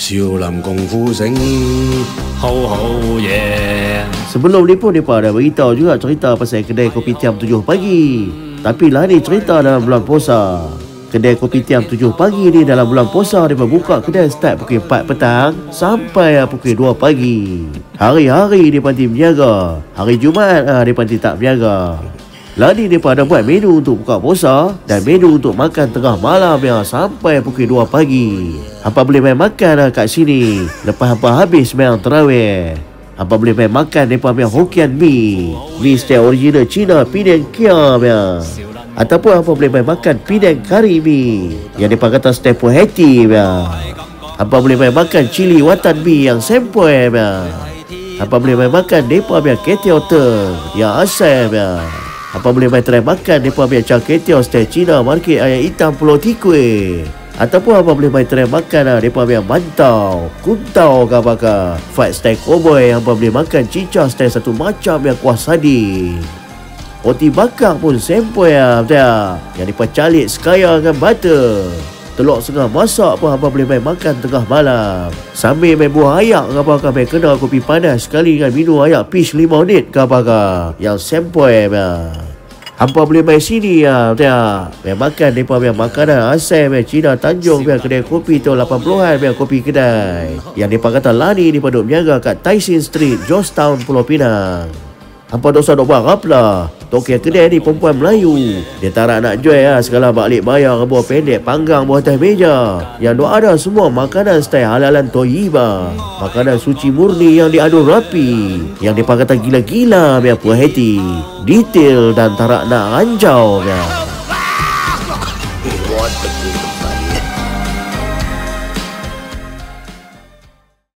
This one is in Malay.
少林功夫醒，好嘢。Sebelum ni pun mereka ada beritahu juga cerita pasal kedai kopi tiam 7 pagi. Tapi lah ni cerita dalam bulan puasa. Kedai kopi tiam 7 pagi ni dalam bulan puasa mereka buka kedai start pukul 4 petang sampai pukul 2 pagi. Hari-hari dia panti berniaga. Hari Jumaat dia panti tak berniaga. Lah ni mereka ada buat menu untuk buka puasa dan menu untuk makan tengah malam yang sampai pukul 2 pagi. Hampa boleh main makan kat sini lepas hampa habis main tarawih. Hampa boleh main makan mereka punya Hokkien mi style original Cina Penang Kia punya. Ataupun hampa boleh main makan Penang Kari mi yang mereka kata style Puah Hati punya. Hampa boleh main makan cili watan mi yang sempoi punya. Hampa boleh main makan mereka punya Ketiao Teng yang asal punya. Hampa boleh main try makan mereka punya Char Kway Teow style Cina market ayam hitam Pulau Tikwe. Ataupun hampa boleh main try makan mereka punya mantau, kuntau ke apa-apa. Fight style cowboy hampa boleh makan cicah style satu macam yang kuah sadi. Roti bakar pun sempoi betul. Yang mereka calik sekaya dengan butter. Telur setengah masak pun hampa boleh main makan tengah malam. Sambil main buah ayak ke apa-apa, main kena kopi panas sekali dengan minum ayak peach lemonade ke apa-apa. Yang sempoi hampa boleh main sini betul. Main makan mereka punya makanan asal Cina Tanjung punya kedai kopi tahun 80-an punya kopi kedai. Yang mereka kata lani mereka duduk berniaga kat Taisin Street, Georgetown, Pulau Pinang. Hampa dosa duk buat apa lah. Tokyo kedai ni perempuan Melayu. Dia tak nak jual segala balik bayar buah pendek panggang buah atas meja. Yang duk ada semua makanan style halalan Toyiba. Makanan suci murni yang diadun rapi. Yang dia kata gila-gila biar puas hati. Detail dan tak nak rancau.